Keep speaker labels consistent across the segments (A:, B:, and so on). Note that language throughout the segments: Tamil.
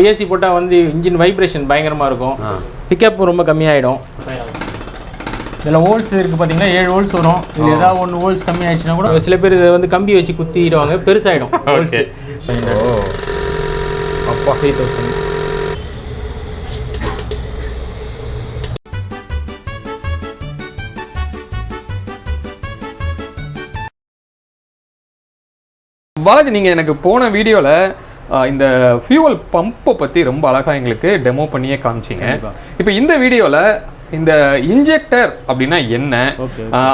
A: ஏசி போட்டால் வந்து இன்ஜின் வைப்ரேஷன் பயங்கரமாக இருக்கும். பிக்கப் ரொம்ப கம்மியாகிடும். இதில் ஹோல்ஸ் இருக்குது பார்த்தீங்கன்னா 7 ஹோல்ஸ் வரும். இது ஏதாவது 1 ஹோல்ஸ் கம்மி ஆயிடுச்சுன்னா கூட சில பேர் இதை வந்து கம்பி வச்சு குத்திடுவாங்க, பெருசாகிடும் ஹோல்ஸ். அப்பா 3000.
B: பாலாஜி, நீங்கள் எனக்கு போன வீடியோவில் இந்த ஃபியூவல் பம்பை பற்றி ரொம்ப அழகாக எங்களுக்கு டெமோ பண்ணியே காமிச்சிங்க. இப்போ இந்த வீடியோவில் இந்த இன்ஜெக்டர் அப்படின்னா என்ன,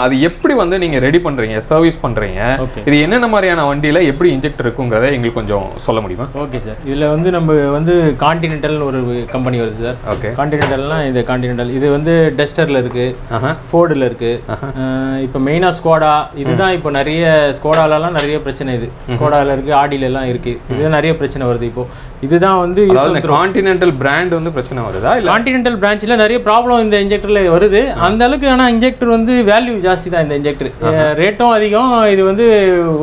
B: அது எப்படி வந்து நீங்கள் ரெடி பண்ணுறீங்க, சர்வீஸ் பண்ணுறீங்க, இது என்னென்ன மாதிரியான வண்டியில் எப்படி இன்ஜெக்டர் இருக்குங்கிறத எங்களுக்கு கொஞ்சம் சொல்ல முடியுமா?
A: Okay sir. இதில் வந்து நம்ம வந்து கான்டினென்டல்னு ஒரு கம்பெனி வருது சார். ஓகே. கான்டினென்டல்னால் இது கான்டினென்டல், இது வந்து டஸ்டரில் இருக்குது, ஃபோர்டில் இருக்குது. இப்போ மெயினாக ஸ்கோடா, இதுதான் இப்போ நிறைய ஸ்கோடாலலாம் நிறைய பிரச்சனை. இது ஸ்கோடாவில் இருக்குது, ஆடியிலலாம் இருக்குது. இதுதான் நிறைய பிரச்சனை வருது. இப்போது இதுதான் வந்து
B: கான்டினென்டல் பிராண்ட் வந்து பிரச்சனை வருதா? இல்லை
A: கான்டினென்டல் பிரான்ச்சில் நிறைய ப்ராப்ளம் இந்த இன்ஜெக்டர்ல வருது. அந்த அளவுக்கு ஆனால் இன்ஜெக்டர் வந்து வேல்யூ ஜாஸ்தி தான். இந்த இன்ஜெக்டர் ரேட்டும் அதிகம். இது வந்து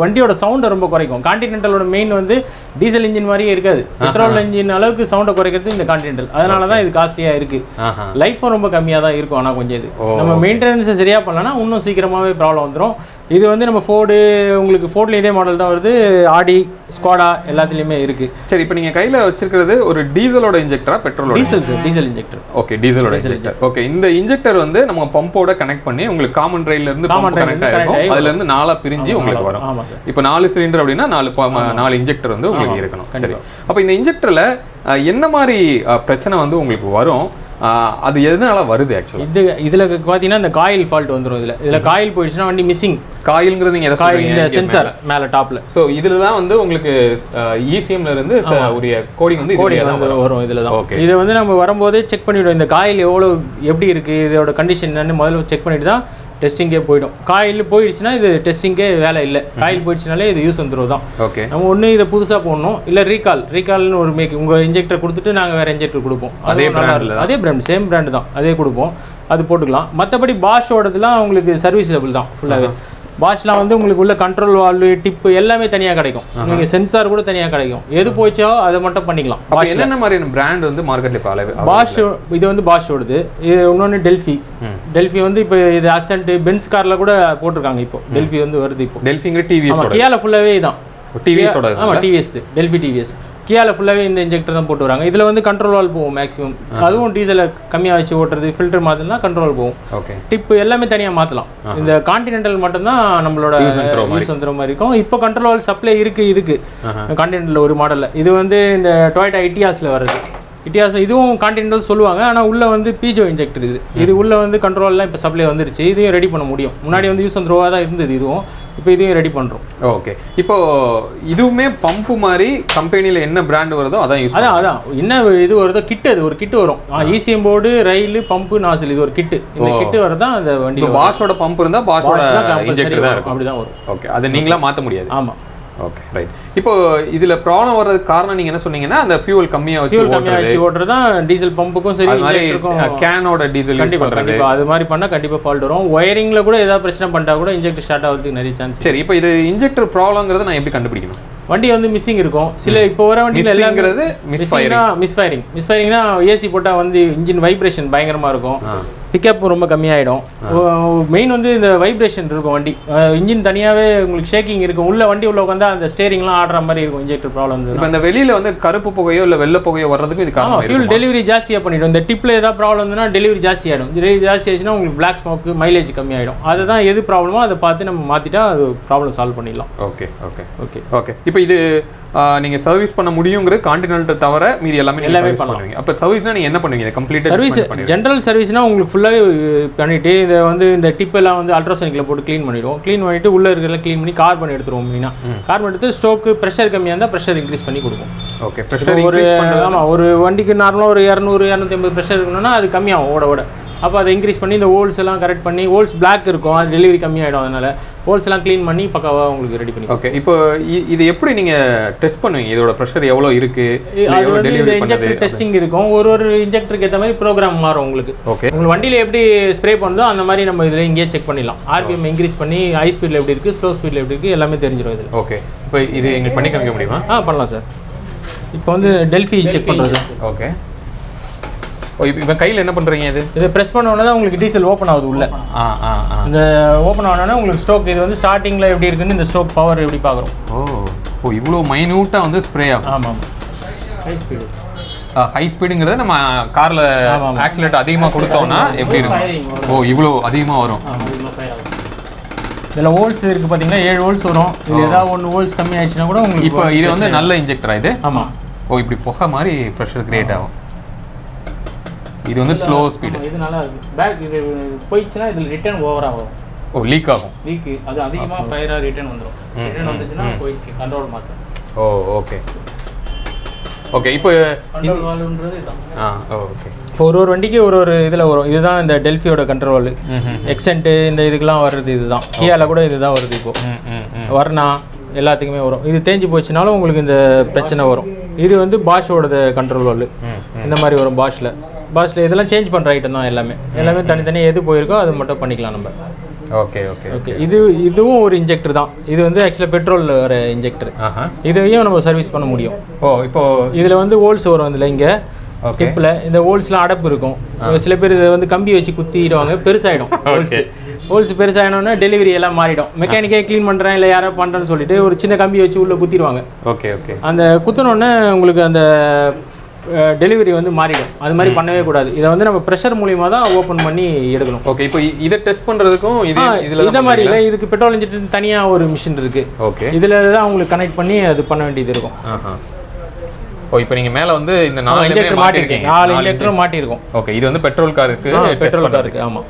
A: வண்டியோட சவுண்டை ரொம்ப குறைக்கும். கான்டினென்டலோட மெயின் வந்து டீசல் இன்ஜின் மாதிரியே இருக்காது. பெட்ரோல் இன்ஜின் அளவுக்கு சவுண்டை குறைக்கிறது இந்த கான்டினென்டல். அதனால தான் இது காஸ்ட்லியாக இருக்கு. லைஃபும் ரொம்ப கம்மியாக தான் இருக்கும். ஆனால் கொஞ்சம் இது நம்ம மெயின்டெனன்ஸை சரியாக பண்ணலன்னா இன்னும் சீக்கிரமாகவே ப்ராப்ளம் வந்துடும். இது வந்து நம்ம ஃபோர்டு, உங்களுக்கு ஃபோர்டில் இதே மாடல் தான் வருது. ஆடி, ஸ்கோடா எல்லாத்துலேயுமே இருக்குது.
B: சரி, இப்போ நீங்கள் கையில் வச்சிருக்கிறது ஒரு டீசலோட இன்ஜெக்டரா பெட்ரோலோட?
A: Diesel sir, diesel injector.
B: Okay, டீசலோட இன்ஜெக்டர். ஓகே, இந்த இன்ஜெக்டர் வந்து நம்ம பம்போட கனெக்ட் பண்ணி உங்களுக்கு காமன் ட்ரைல இருந்து கனெக்ட் ஆகும். அதுல இருந்து 4 பிரிஞ்சு உங்களுக்கு வரும். இப்போ 4 சிலிண்டர் அப்படின்னா 4 இன்ஜெக்டர் வந்து உங்களுக்கு இருக்கணும். சரி, அப்போ இந்த இன்ஜெக்டர்ல என்ன மாதிரி பிரச்சனை வந்து உங்களுக்கு வரும், அது எதனால வருது? ஆக்சுவலி
A: இதில் பார்த்தீங்கன்னா இந்த காயில் ஃபால்ட் வந்துடும். இதில் காயில் போயிடுச்சுன்னா வண்டி மிஸ்ஸிங்.
B: காயில்ங்கிறது நீங்கள் எதை
A: காயில் இந்த சென்சார் மேலே டாப்பில்.
B: ஸோ இதில் தான் வந்து உங்களுக்கு இசிஎம்ல இருந்து உரிய கோடிங் வந்து
A: வரும். இதில் தான். ஓகே, இதை வந்து நம்ம வரும்போதே செக் பண்ணிவிடுவோம். இந்த காயில் எவ்வளோ எப்படி இருக்குது, இதோட கண்டிஷன் என்னன்னு முதல்ல செக் பண்ணிட்டு தான் டெஸ்டிங்கே போய்டும். காயில் போயிடுச்சுன்னா இது டெஸ்டிங்கே வேலை இல்லை. காயில் போயிடுச்சுனாலே இது யூஸ் வந்துடும் தான்.
B: ஓகே,
A: நம்ம ஒன்று இதை புதுசாக போடணும், இல்லை ரீகால்னு ஒரு மேக் உங்கள் இன்ஜெக்டர் கொடுத்துட்டு நாங்கள் வேறு இன்ஜெக்டர் கொடுப்போம். அதே பிராண்ட், சேம் பிராண்டு தான், அதே கொடுப்போம். அது போட்டுக்கலாம். மற்றபடி பாஷோடதுலாம் உங்களுக்கு சர்வீஸபிள் தான் ஃபுல்லாகவே. பாஷ்லாம் வந்து உங்களுக்கு உள்ள கண்ட்ரோல் வால்வு, டிப்பு எல்லாமே தனியாக கிடைக்கும். நீங்கள் சென்சார் கூட தனியாக கிடைக்கும். எது போச்சோ அதை மட்டும் பண்ணிக்கலாம்.
B: என்னென்ன மாதிரியான பிராண்ட் வந்து மார்க்கெட்டில் இப்போ
A: பாஷ், இது வந்து பாஷோடது. இது இன்னொன்று டெல்ஃபி வந்து இப்போ இது அசன்ட் பென்ஸ் காரில் கூட போட்டிருக்காங்க. இப்போ டெல்ஃபி வந்து வருது. இப்போ
B: டெல்ஃபிங்கிற டிவிஎஸ்,
A: கியால ஃபுல்லாகவே தான்.
B: டிவிஎஸோட.
A: ஆமாம், டிவிஎஸ், டெல்ஃபி டிவிஎஸ். கியால ஃபுல்லாகவே இந்த இன்ஜெக்டர் தான் போட்டு வராங்க. இதில் வந்து கண்ட்ரோல் வால் போகும் மேக்ஸிமம். அதுவும் டீசலை கம்மியாக வச்சு ஓட்டுறது, ஃபில்டர் மாற்றினா கண்ட்ரோல் போகும்.
B: ஓகே,
A: டிப்பு எல்லாமே தனியாக மாற்றலாம். இந்த கான்டினென்டல் மட்டும்தான் நம்மளோட யூஸ் வந்துற மாதிரி இருக்கும். இப்போ கண்ட்ரோல் வால் சப்ளை இருக்குது இதுக்கு கான்டினென்டல் ஒரு மாடலில். இது வந்து இந்த டொயோட்டா இட்டியாஸில் வருது. இட்டியாஸ் இதுவும் கான்டினென்டல் சொல்லுவாங்க. ஆனால் உள்ளே வந்து பீஜோ இன்ஜெக்டர். இது உள்ளே வந்து கண்ட்ரோல்லாம் இப்போ சப்ளை வந்துருச்சு. இதையும் ரெடி பண்ண முடியும். முன்னாடி வந்து யூஸ் த்ரோவாக தான் இருந்தது இதுவும். இப்போ இதையும் ரெடி பண்ணுறோம்.
B: ஓகே, இப்போ இதுவுமே பம்பு மாதிரி கம்பெனியில் என்ன பிராண்ட் வருதோ அதான் யூஸ்.
A: அதான் என்ன இது வருதோ கிட்டு, அது ஒரு கிட்டு வரும். இசிஎம் போர்டு, ரயில், பம்பு, நாசில், இது ஒரு கிட்டு. இந்த கிட்டு வரதான் அந்த வண்டி.
B: பாஷோட பம்ப் இருந்தால் பாஷோட இன்ஜெக்டர் தான் இருக்கும்.
A: அப்படி தான் வரும்.
B: ஓகே, அதை நீங்களா மாற்ற முடியாது.
A: ஆமாம்.
B: Okay, right. இப்போ இதுல ப்ராப்ளம் வர்றதுக்கு காரணம் நீங்க என்ன சொன்னீங்கன்னா அந்த ஃபியூல் கம்மியா வச்சு
A: ஓட்டுறது தான். டீசல் பம்புக்கும் சரி, இன்ஜெக்டருக்கும்,
B: கேனோட டீசல்
A: கண்டிப்பா அது மாதிரி பண்ணா கண்டிப்பா ஃபால்ட் வரும். ஒயரிங்ல கூட ஏதாவது பிரச்சனை பண்ணிட்டா கூட இன்ஜெக்டர் ஸ்டார்ட் ஆகிறதுக்கு நிறைய சான்ஸ்.
B: சரி, இப்போ இது இன்ஜெக்டர் ப்ராப்ளம்ங்கறத நான் எப்படி கண்டுபிடிக்கணும்?
A: வண்டி வந்து மிஸ்ஸிங் இருக்கும். சில இப்போ வர வண்டியில் எல்லாங்கிறது மிஸ்ஃபயரிங்னா ஏசி போட்டால் வந்து இன்ஜின் வைப்ரேஷன் பயங்கரமாக இருக்கும். பிக்கப் ரொம்ப கம்மியாயிடும். மெயின் வந்து இந்த வைப்ரேஷன் இருக்கும். வண்டி இன்ஜின் தனியாகவே உங்களுக்கு ஷேக்கிங் இருக்கும். உள்ள வண்டி உள்ள உட்காந்தா அந்த ஸ்டேரிங்லாம் ஆடுற மாதிரி இருக்கும். Injector problem.
B: இப்போ இந்த வெளியில் வந்து கருப்பு புகையோ இல்லை வெள்ளை புகையோ வர்றதுக்கு இது காரணம்.
A: ஃபியூல் டெலிவரி ஜாஸ்தியாக பண்ணிவிடும். இந்த டிப்பில் ஏதாவது ப்ராப்ளம் இருந்ததுன்னா டெலிவரி ஜாஸ்தி ஆகிடும். டெலிவரி ஜாஸ்தி ஆச்சுன்னா உங்களுக்கு பிளாக் ஸ்மோக்கு, மைலேஜ் கம்மியாயிடும். அதுதான் எது ப்ராப்ளமோ அதை பார்த்து நம்ம மாற்றிட்டா அது ப்ராப்ளம் சால்வ் பண்ணிடலாம்.
B: Okay okay okay okay. இப்போ இது நீங்கள் சர்வீஸ் பண்ண முடியுங்கிறது கான்டினென்டல் தவிர மீதி எல்லாமே பண்ணுவீங்க. அப்போ சர்வீஸ்னா நீங்கள் என்ன பண்ணுவீங்க? கம்ப்ளீட்டாக
A: சர்வீஸ், ஜென்ரல் சர்வீஸ்னா உங்களுக்கு ஃபுல்லாகவே பண்ணிவிட்டு இதை வந்து இந்த டிப்பெல்லாம் வந்து அல்ட்ராசோனிக்கில் போட்டு க்ளீன் பண்ணிவிடுவோம். க்ளீன் பண்ணிவிட்டு உள்ளே இருக்கிறதெல்லாம் க்ளீன் பண்ணி கார்பன் எடுத்துருவோம். மெயினாக கார்பன் எடுத்து ஸ்டோக்கு ப்ரெஷர் கம்மியாக இருந்தால் ப்ரெஷர் இன்க்ரீஸ் பண்ணி கொடுக்கும்.
B: ஓகே, ப்ரெஷர்
A: ஒரு வண்டிக்கு நார்மலாக ஒரு 200-250 ப்ரெஷர் இருக்கணும்னா அது கம்மியாகும் ஓட. அப்போ அதை இன்க்ரீஸ் பண்ணி இந்த ஹோல்ஸ் எல்லாம் கரெக்ட் பண்ணி, ஹோல்ஸ் பிளாக் இருக்கும், அது டெலிவரி கம்மியாகிடும். அதனால் ஹோல்ஸ் எல்லாம் க்ளீன் பண்ணி பக்காவாக உங்களுக்கு ரெடி பண்ணி.
B: ஓகே, இப்போ இது எப்படி நீங்கள் டெஸ்ட் பண்ணுவீங்க? இதோட ப்ரெஷர் எவ்வளோ இருக்குது?
A: அது வந்து இன்ஜெக்டர் டெஸ்டிங் இருக்கும். ஒரு இன்ஜெக்டருக்கு ஏற்ற மாதிரி ப்ரோக்ராம் மாறும் உங்களுக்கு.
B: ஓகே,
A: உங்களுக்கு வண்டியில் எப்படி ஸ்ப்ரே பண்ணுதோ அந்த மாதிரி நம்ம இதில் இங்கேயே செக் பண்ணிடலாம். ஆர்பிஎம் இன்க்ரீஸ் பண்ணி ஹை ஸ்பீடில் எப்படி இருக்குது, ஸ்லோ ஸ்பீடில் எப்படி இருக்குது எல்லாமே தெரிஞ்சிடும் இதில்.
B: ஓகே, இப்போ இது எங்களுக்கு பண்ணி காமிக்க முடியுமா?
A: பண்ணலாம் சார். இப்போ வந்து டெல்ஃபி செக் பண்ணுறோம் சார்.
B: ஓகே. இப்போ கையில் என்ன பண்ணுறீங்க?
A: இது ப்ரெஸ் பண்ண உடனே தான் உங்களுக்கு டீசல் ஓப்பன் ஆகுது உள்ள. இந்த ஓப்பன் ஆனோடனே உங்களுக்கு ஸ்ட்ரோக் இது வந்து ஸ்டார்டிங்கில் எப்படி இருக்குன்னு இந்த ஸ்ட்ரோக் பவர் எப்படி பார்க்குறோம்.
B: ஓ இவ்வளோ மைன்யூட்டாக வந்து ஸ்ப்ரே ஆகும்.
A: ஆமாம். High speed.
B: ஹை ஸ்பீடுங்கிறத நம்ம காரில் ஆக்சிலேட் அதிகமாக கொடுத்தோம்னா எப்படி இருக்கும்? ஓ இவ்வளோ அதிகமாக வரும்.
A: இதில் ஹோல்ஸ் இருக்குது பார்த்தீங்கன்னா 7 ஹோல்ஸ் வரும். இது ஏதாவது 1 ஹோல்ஸ் கம்மி ஆயிடுச்சுன்னா கூட உங்களுக்கு.
B: இப்போ இது வந்து நல்ல இன்ஜெக்டரா இது?
A: ஆமாம்.
B: ஓ இப்படி புகை மாதிரி ப்ரெஷர் கிரியேட் ஆகும். இது வந்து ஸ்லோ ஸ்பீடு.
A: இது நல்லா இருக்கு. பேக் இது போயிடுச்சுன்னா இதில் ரிட்டர்ன் ஓவராக வரும்.
B: ஓ லீக் ஆகும்.
A: லீக் அது அதிகமாக ஃபயராக ரிட்டர்ன் வந்துடும். ரிட்டர்ன் வந்துச்சுன்னா போயிடுச்சு கண்ட்ரோல் மாற்றம்.
B: ஓ ஓகே ஓகே. இப்போ
A: கண்ட்ரோல் வால்வ்ன்றது இதான்.
B: ஓகே.
A: இப்போ ஒரு வண்டிக்கு ஒரு இதில் வரும். இதுதான் இந்த டெல்ஃபியோட கண்ட்ரோல் வால்வு. எக்ஸென்ட்டு இந்த இதுக்கெல்லாம் வர்றது இதுதான். கியாவில் கூட இதுதான் வருது. இப்போது வர்ணா எல்லாத்துக்குமே வரும். இது தேஞ்சு போச்சுனாலும் உங்களுக்கு இந்த பிரச்சனை வரும். இது வந்து பாஷோட கண்ட்ரோல் வால்வு இந்த மாதிரி வரும். பாஷில் இதெல்லாம் சேஞ்ச் பண்ணுற ஐட்டம் தான் எல்லாமே தனித்தனியாக எது போயிருக்கோ அது மட்டும் பண்ணிக்கலாம் நம்ம.
B: Okay okay
A: okay. இதுவும் ஒரு இன்ஜெக்டர் தான். இது வந்து ஆக்சுவலாக பெட்ரோல் வர இன்ஜெக்டர். இதையும் நம்ம சர்வீஸ் பண்ண முடியும்.
B: இப்போ
A: இதில் வந்து ஹோல்ஸ் வரும். இதில் இங்கே டிப்பில் இந்த ஹோல்ஸ்லாம் அடப்பு இருக்கும். சில பேர் இதை வந்து கம்பி வச்சு குத்திடுவாங்க, பெருசாகிடும் ஹோல்ஸ் பெருசாகினோன்னா டெலிவரி எல்லாம் மாறிடும். மெக்கானிக்கே க்ளீன் பண்ணுறேன் இல்லை யாரோ பண்ணுறேன்னு சொல்லிட்டு ஒரு சின்ன கம்பி வச்சு உள்ளே குத்திடுவாங்க.
B: Okay okay.
A: அந்த குத்தினோடனே உங்களுக்கு அந்த டெலிவரி வந்து மாறிடும். அது மாதிரி பண்ணவே கூடாது. இதை வந்து நம்ம ப்ரெஷர் மூலியமாக தான் ஓப்பன் பண்ணி எடுக்கணும்.
B: ஓகே. இப்போ இதை டெஸ்ட் பண்ணுறதுக்கும்
A: இதை மாதிரி இல்லை. இதுக்கு பெட்ரோல் இன்ஜெக்டர் தனியாக ஒரு மிஷின் இருக்குது.
B: ஓகே.
A: இதில் தான் உங்களுக்கு கனெக்ட் பண்ணி அது பண்ண வேண்டியது இருக்கும்.
B: ஓ இப்போ நீங்கள் மேலே வந்து இந்த
A: 4 இன்ஜெக்டர் மாட்டிருக்கீங்க. 4 இன்ஜெக்டரும் மாட்டிருக்கும்.
B: ஓகே. இது வந்து பெட்ரோல் காருக்கு
A: பெட்ரோல் காருக்கு. ஆமாம்.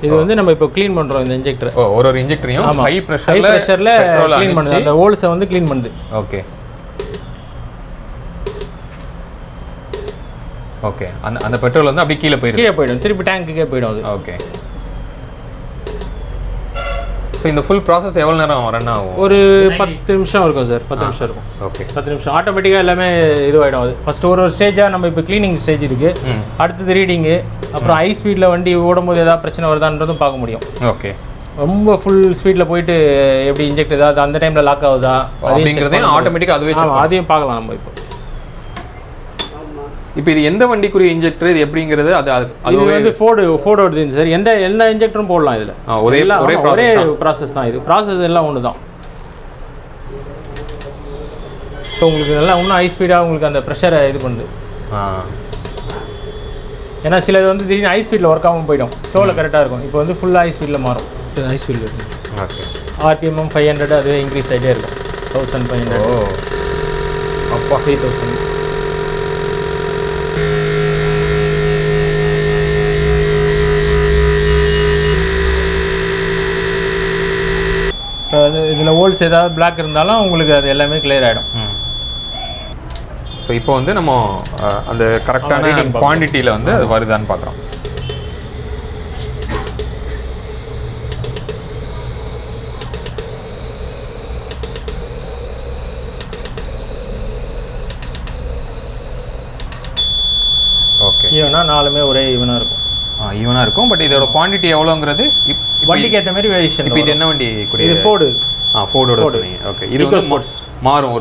A: இது வந்து நம்ம இப்போ க்ளீன் பண்ணுறோம் இந்த இன்ஜெக்டர்.
B: ஒரு இன்ஜெக்டரையும் ஹை ப்ரெஷரில்
A: க்ளீன் பண்ணுது. அந்த ஹோல்ஸை வந்து க்ளீன் பண்ணுது.
B: Okay okay. அந்த பெட்ரோல் வந்து அப்படியே கீழே போயிடும்.
A: திருப்பி டேங்க்குக்கே போயிடும் அது.
B: ஓகே. ஸோ இந்த ஃபுல் ப்ராசஸ் எவ்வளோ நேரம் ரன் ஆகும்?
A: ஒரு 10 நிமிஷம் இருக்கும் சார். 10 நிமிஷம் இருக்கும்.
B: ஓகே.
A: 10 நிமிஷம் ஆட்டோமேட்டிக்காக எல்லாமே இதுவாகிடும். அது ஃபஸ்ட்டு ஒரு ஸ்டேஜாக நம்ம இப்போ க்ளீனிங் ஸ்டேஜ் இருக்குது. அடுத்தது ரீடிங்கு. அப்புறம் ஹை ஸ்பீடில் வண்டி ஓடும்போது ஏதாவது பிரச்சனை வருதான்றதும் பார்க்க முடியும்.
B: ஓகே.
A: ரொம்ப ஃபுல் ஸ்பீடில் போயிட்டு எப்படி இன்ஜெக்ட் ஏதாவது அந்த டைமில் லாக் ஆகுதா
B: அப்படிங்கிறதையும் ஆட்டோமேட்டிக்காக அதுவே
A: அதையும் பார்க்கலாம் நம்ம.
B: இப்போ இது எந்த வண்டிக்குரிய இன்ஜெக்டர் இது எப்படிங்கிறது அது
A: வந்து ஃபோர்டோடுது சார். எந்த இன்ஜெக்டரும் போடலாம் இதில். ஒரே ப்ராசஸ் தான். இது ப்ராசஸ் எல்லாம் ஒன்று தான். இப்போ உங்களுக்கு நல்லா இன்னும் ஹை ஸ்பீடாக உங்களுக்கு அந்த ப்ரெஷரை இது பண்ணுது. ஏன்னா சிலது வந்து திடீர்னு ஹை ஸ்பீடில் ஒர்க் ஆகாமல் போயிடும். ஸ்லோவில் கரெக்டாக இருக்கும். இப்போ வந்து ஃபுல்லாக ஹை ஸ்பீடில் மாறும். ஹை ஸ்பீடில் இருக்கும்.
B: ஓகே.
A: RPM 500 அதுவே இன்க்ரீஸ் ஆகிட்டே இருக்கும். 1500. அப்பா 3000. இதில் ஹோல்ஸ் ஏதாவது பிளாக் இருந்தாலும் உங்களுக்கு அது எல்லாமே கிளியர் ஆகிடும்.
B: ஸோ இப்போ வந்து நம்ம அந்த கரெக்டான குவான்டிட்டியில் வந்து அது வருதான்னு பார்க்குறோம். ஓகே.
A: ஈவனாக 4மே ஒரே ஈவனாக இருக்கும்.
B: ஈவனாக இருக்கும். பட் இதோட குவான்டிட்டி எவ்வளோங்கிறது
A: வண்டிக்கு ஏற்ற மாதிரி வேரியேஷன்.
B: இப்போ இது என்ன வண்டி?
A: இது ஃபோர்டு.
B: ஃபோர்டோட சொன்னீங்க. ஓகே. இது வந்து மாறும்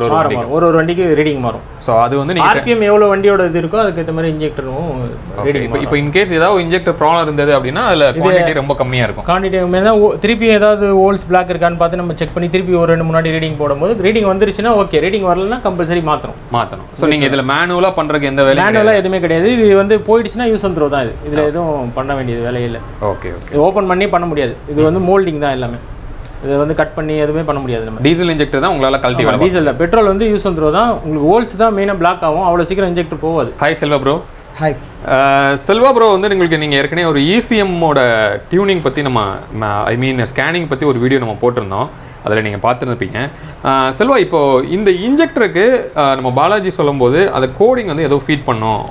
B: ஒரு
A: வண்டிக்கு ரீடிங் மாறும்.
B: ஸோ அது வந்து நீங்கள்
A: RPM எவ்வளோ வண்டியோட இது இருக்கோ அதுக்கேற்ற மாதிரி இன்ஜெக்டரும் ரீடிங்.
B: இப்போ இன்கேஸ் ஏதாவது இன்ஜெக்டர் ப்ராப்ளம் இருந்தது அப்படின்னா அதில் குவான்டிட்டி ரொம்ப கம்மியாக இருக்கும்.
A: குவான்டிட்டி திருப்பி ஏதாவது ஹோல்ஸ் பிளாக் இருக்கான்னு பார்த்து நம்ம செக் பண்ணி திருப்பி ஒரு 2 முன்னாடி ரீடிங் போடும்போது ரீடிங் வந்துருச்சுன்னா ஓகே. ரீடிங் வரலன்னா கம்பல்சரி மாற்றணும். ஸோ நீங்கள் இதில் மேனுவலாக பண்ணுறதுக்கு எந்த வேலையும் மேனுவலாக எதுவுமே கிடையாது. இது வந்து போயிடுச்சுன்னா யூஸ் அண்ட் த்ரோ தான். இதில் எதுவும் பண்ண வேண்டியது வேலையில்லை.
B: Okay okay.
A: இது ஓப்பன் பண்ணி பண்ண முடியாது. இது வந்து மோல்டிங் தான் எல்லாமே. இதை வந்து கட் பண்ணி எதுவுமே பண்ண முடியாது. நம்ம
B: டீசல் இன்ஜெக்டர் தான் உங்களால் கழட்டி வரலாம்.
A: டீசல் தான். பெட்ரோல் வந்து யூஸ் அண்ட் த்ரோ தான். உங்களுக்கு ஹோல்ஸ் தான் மெயினாக பிளாக் ஆகும். அவ்வளோ சீக்கிரம் இன்ஜெக்டர் போகாது.
B: Hi Selva bro.
C: Hi
B: Selva bro. வந்து நீங்கள் ஏற்கனவே ஒரு ECMோட டியூனிங் பற்றி நம்ம ஸ்கேனிங் பற்றி ஒரு வீடியோ நம்ம போட்டிருந்தோம். அதில் நீங்கள் பார்த்துருப்பீங்க. செல்வா, இப்போது இந்த இன்ஜெக்டருக்கு நம்ம பாலாஜி சொல்லும்போது அதை கோடிங் வந்து ஏதோ ஃபீட் பண்ணோம்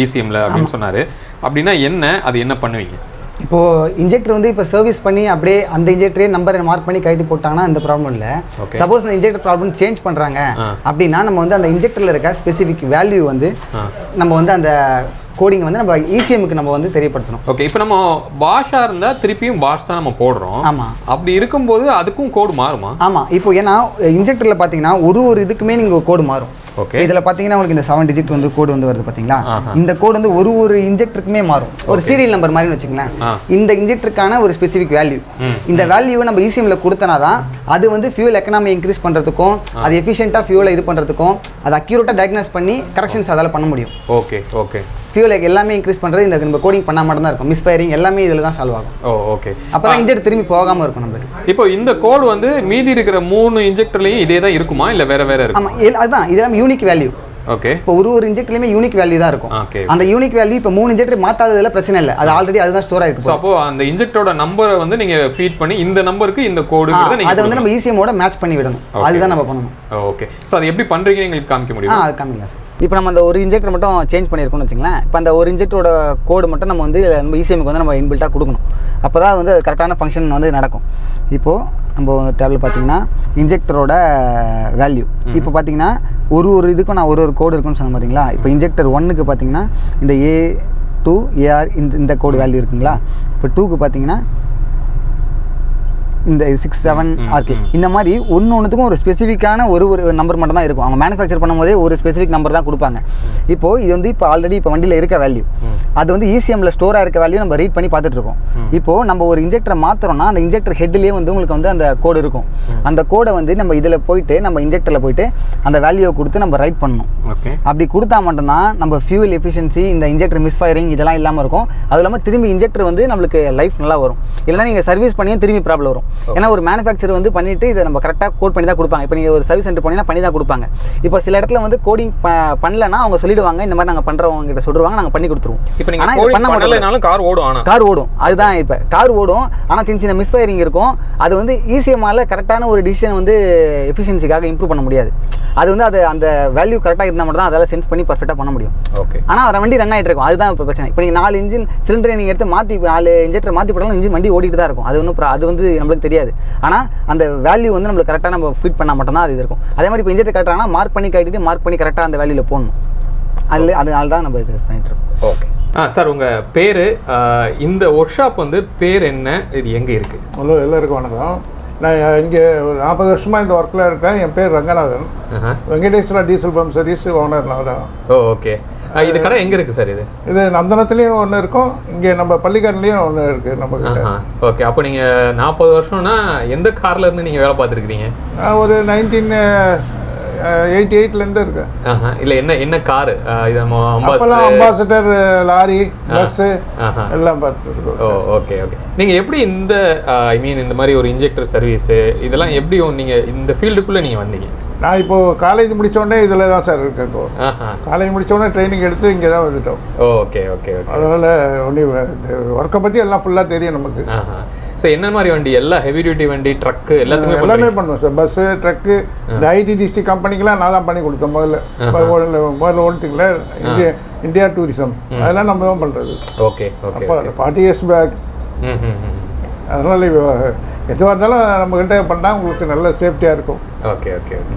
B: ECMல அப்படின்னு சொன்னார். அப்படின்னா அது என்ன பண்ணுவீங்க?
C: இப்போது இன்ஜெக்டர் வந்து இப்போ சர்வீஸ் பண்ணி அப்படியே அந்த இன்ஜெக்டரே நம்பரை மார்க் பண்ணி கழட்டி போட்டாங்கன்னா இந்த ப்ராப்ளம் இல்லை. சப்போஸ் அந்த இன்ஜெக்டர் ப்ராப்ளம் சேஞ்ச் பண்ணுறாங்க அப்படின்னா நம்ம வந்து அந்த இன்ஜெக்டரில் இருக்க ஸ்பெசிஃபிக் வேல்யூ வந்து நம்ம வந்து அந்த கோடிங் வந்து நம்ம இசிஎம்க்கு நம்ம வந்து தெரியப்படுத்தணும்.
B: ஓகே, இப்போ நம்ம பாஷா இருந்தால் திருப்பியும் பாஷ் தான் நம்ம போடுறோம்.
C: ஆமாம்.
B: அப்படி இருக்கும்போது அதுக்கும் கோடு மாறுமா?
C: ஆமாம். இப்போ ஏன்னா இன்ஜெக்டரில் பார்த்தீங்கன்னா ஒரு இதுக்குமே நீங்கள் கோடு மாறும்.
B: ஓகே,
C: இதில் பார்த்தீங்கன்னா உங்களுக்கு இந்த 7 டிஜிட் வந்து கோடு வந்து வருது பார்த்தீங்களா, இந்த கோடு வந்து ஒரு இன்ஜெக்டருக்குமே மாறும். ஒரு சீரியல் நம்பர் மாதிரி வச்சுக்கலாம். இந்த இன்ஜெக்டருக்கான ஒரு ஸ்பெசிஃபிக் வேல்யூ, இந்த வேல்யூவை நம்ம இசிஎம்ல கொடுத்தனா தான் அது வந்து ஃபியூல் எக்கனாமி இன்க்ரீஸ் பண்ணுறதுக்கும் அது எஃபிஷியண்டாக ஃபியூலை இது பண்ணுறதுக்கும் அது அக்யூரேட்டாக டயக்னோஸ் பண்ணி கரெக்ஷன்ஸ் அதால் பண்ண முடியும்.
B: Okay okay.
C: ஃபியூல் எல்லாமே இன்க்ரீஸ் பண்ணுறது இந்த நம்ம கோடிங் பண்ணால் மட்டும் தான் இருக்கும். மிஸ்ஃபயரிங் எல்லாமே இதில் தான் சால்வ் ஆகும்.
B: ஓகே.
C: அப்போ தான் இன்ஜெக்டர் திரும்பி போகாமல் இருக்கும் நம்மளுக்கு.
B: இப்போ இந்த கோடு வந்து மீதி இருக்கிற 3 இன்ஜெக்டர்லையும் இதே தான் இருக்குமா இல்லை வேற வேற இருக்கும்?
C: ஆமாம், அதுதான் இதெல்லாம் யூனிக் வேல்யூ.
B: ஓகே,
C: இப்போ ஒரு இன்ஜெக்டர்லயுமே யூனிக் வேல்யூ தான் இருக்கும். அந்த யூனிக் வேல்யூ இப்போ 3 இன்ஜெக்டர் மாத்தாததுல பிரச்சனை இல்லை, அது ஆல்ரெடி அதுதான் ஸ்டோர் ஆயிருக்கு.
B: சோ அப்போ அந்த இன்ஜெக்டரோட நம்பரை வந்து நீங்க ஃபீட் பண்ணி இந்த நம்பருக்கு இந்த கோடுங்கறத நீங்க
C: அதை வந்து நம்ம இசிஎம்மோட மேட்ச் பண்ணி விடணும். அதுதான் நம்ம பண்ணணும்.
B: ஓகே, சோ அது எப்படி பண்றீங்க உங்களுக்கு காமிக்க முடியுமா?
C: அது காமிக்கலாம் சார். இப்போ நம்ம அந்த ஒரு இன்ஜெக்டர் மட்டும் சேஞ்ச் பண்ணியிருக்கோம்னு வச்சுங்களேன். இப்போ அந்த ஒரு இன்ஜெக்டரோட கோடு மட்டும் நம்ம வந்து நம்ம இசிஎம்க்கு வந்து நம்ம இன்பில்ட்டாக கொடுக்கணும். அப்போ தான் வந்து கரெக்டான ஃபங்க்ஷன் வந்து நடக்கும். இப்போது நம்ம டேபிள் பார்த்தீங்கன்னா இன்ஜெக்டரோட வேல்யூ இப்போ பார்த்தீங்கன்னா ஒரு இதுக்கும் நான் ஒரு கோடு இருக்குன்னு சொன்னேன் பார்த்தீங்களா. இப்போ இன்ஜெக்டர் 1க்கு பார்த்தீங்கன்னா இந்த A2 AR இந்த கோடு வேல்யூ இருக்குங்களா. இப்போ 2க்கு பார்த்தீங்கன்னா இந்த 6 7 RK இந்த மாதிரி ஒன்றுத்துக்கும் ஒரு ஸ்பெசிஃபிக்கான ஒரு நம்பர் மட்டும் தான் இருக்கும். அவங்க மேனுஃபேக்சர் பண்ணும்போதே ஒரு ஸ்பெசிஃபிக் நம்பர் தான் கொடுப்பாங்க. இப்போது இது வந்து இப்போ ஆல்ரெடி இப்போ வண்டியில் இருக்க வேல்யூ, அது வந்து இசிஎம்ல ஸ்டோராக இருக்க வேல்யூ நம்ம ரீட் பண்ணி பார்த்துட்டு இருக்கோம். இப்போது நம்ம ஒரு இன்ஜெக்டரை மாற்றுறோம்னா அந்த இன்ஜெக்டர் ஹெட்லேயே வந்து உங்களுக்கு வந்து அந்த கோடு இருக்கும். அந்த கோடை வந்து நம்ம இதில் போயிட்டு நம்ம இன்ஜெக்டரில் போயிட்டு அந்த வேல்யூவை கொடுத்து நம்ம ரைட் பண்ணணும். அப்படி கொடுத்தா மட்டும்தான் நம்ம ஃபியூல் எஃபிஷியன்சி இந்த இன்ஜெக்டர் மிஸ்ஃபயரிங் இதெல்லாம் இல்லாமல் இருக்கும். அது இல்லாமல் திரும்பி இன்ஜெக்டர் வந்து நம்மளுக்கு லைஃப் நல்லா வரும். இல்லைனா நீங்கள் சர்வீஸ் பண்ணியும் திரும்பி ப்ராப்ளம் வரும். ஏன்னா ஒரு மேனுஃபேக்சர் வந்து பண்ணிட்டு இதை நம்ம கரெக்டாக கோட் பண்ணி தான் கொடுப்பாங்க. இப்போ நீங்கள் ஒரு சர்வீஸ் சென்டர் போனீங்கன்னா பண்ணி தான் கொடுப்பாங்க. இப்போ சில இடத்துல வந்து கோடிங் பண்ணலன்னா அவங்க சொல்லிடுவாங்க இந்த மாதிரி நாங்கள் பண்ணுறவங்க கிட்ட சொல்லுவாங்க, நாங்கள் பண்ணி கொடுத்துருவோம்.
B: இப்போ நீங்கள் பண்ண மாட்டேனாலும் கார் ஓடும்.
C: கார் ஓடும், அதுதான் இப்போ கார் ஓடும். ஆனால் சின்ன சின்ன மிஸ்ஃபயரிங் இருக்கும். அது வந்து இசிஎம்மால் கரெக்டான ஒரு டிசிஷன் வந்து எஃபிஷியன்சிக்காக இம்ப்ரூவ் பண்ண முடியாது. அது வந்து அது அந்த வேல்யூ கரெக்டாக இருந்தால் மட்டும் தான் அதால் சென்ஸ் பண்ணி பர்ஃபெக்டாக பண்ண முடியும்.
B: ஓகே.
C: ஆனால் வண்டி ரன் ஆகிட்டு இருக்கும், அதுதான் இப்போ பிரச்சனை. இப்போ நீங்கள் 4 இன்ஜின் சிலிண்டரை நீங்கள் எடுத்து மாற்றி 4 இன்ஜெக்டர் மாற்றி போட்டாலும் இன்ஜின் வண்டி ஓடிட்டு தான் இருக்கும். அது ஒன்றும் அது வந்து நம்மளுக்கு தெரியாது. ஆனால் அந்த வேல்யூ வந்து நம்மளுக்கு கரெக்டாக நம்ம ஃபிட் பண்ணால் மட்டும்தான் அது இருக்கும். அதே மாதிரி இப்போ இன்ஜெக்டர் கட்டுறாங்கன்னா மார்க் பண்ணி கட்டிட்டு மார்க் பண்ணி கரெக்டாக அந்த வேல்யூவில் போடணும். அதனால தான் நம்ம இது பண்ணிட்டு இருக்கோம்.
B: ஓகே. சார் உங்கள் பேர், இந்த ஒர்க் ஷாப் வந்து பேர் என்ன, இது எங்கே இருக்குது?
D: எல்லாருக்கும் வணக்கம். நான் இங்கே ஒரு 40 வருஷமாக இந்த ஒர்க்கில் இருக்கேன். என் பேர் Ranganathan. Venkateswara diesel pump service owner நான் தான்.
B: ஓகே. இது கடை எங்கே இருக்குது சார்?
D: இது நந்தனத்துலேயும் ஒன்று இருக்கும், இங்கே நம்ம பள்ளிக்கரன்லேயும் ஒன்று இருக்குது நம்ம கிட்ட.
B: ஓகே. அப்போ நீங்கள் 40 வருஷம்னா எந்த கார்லேருந்து நீங்கள் வேலை பார்த்துருக்கிறீங்க?
D: நான் ஒரு 1988லேருந்து இருக்கேன்.
B: இல்லை, என்ன காரு இது?
D: அம்பாசிடர், லாரி, பஸ்ஸு எல்லாம் பார்த்துருக்கோம்.
B: Okay okay. நீங்கள் எப்படி இந்த இந்த மாதிரி ஒரு இன்ஜெக்டர் சர்வீஸு இதெல்லாம் எப்படி நீங்கள் இந்த ஃபீல்டுக்குள்ளே நீங்கள் வந்தீங்க?
D: நான் இப்போது காலேஜ் முடித்தோடனே இதில் தான் சார் இருக்கேன். இப்போ காலேஜ் முடித்தோடனே ட்ரைனிங் எடுத்து இங்கே தான் வந்துட்டோம்.
B: Okay okay okay.
D: அதனால் ஒன்லி ஒர்க்கை பற்றி எல்லாம் ஃபுல்லாக தெரியும் நமக்கு.
B: சார் என்ன மாதிரி வண்டி? எல்லாம் ஹெவி டியூட்டி வண்டி, ட்ரக்கு
D: எல்லாமே பண்ணுவோம் சார். பஸ்ஸு, ட்ரக்கு, இந்த ஐடிடிசி கம்பெனிக்கெலாம் நான் தான் பண்ணி கொடுத்தேன். முதல்ல ஓடுத்துக்கல இந்தியா டூரிசம் அதெல்லாம் நம்ம தான் பண்ணுறது.
B: Okay okay.
D: அப்போ 40 இயர்ஸ் பேக். அதனால் எதுவாக இருந்தாலும் நம்மக்கிட்ட பண்ணால் உங்களுக்கு நல்ல சேஃப்டியாக இருக்கும்.
B: Okay okay okay.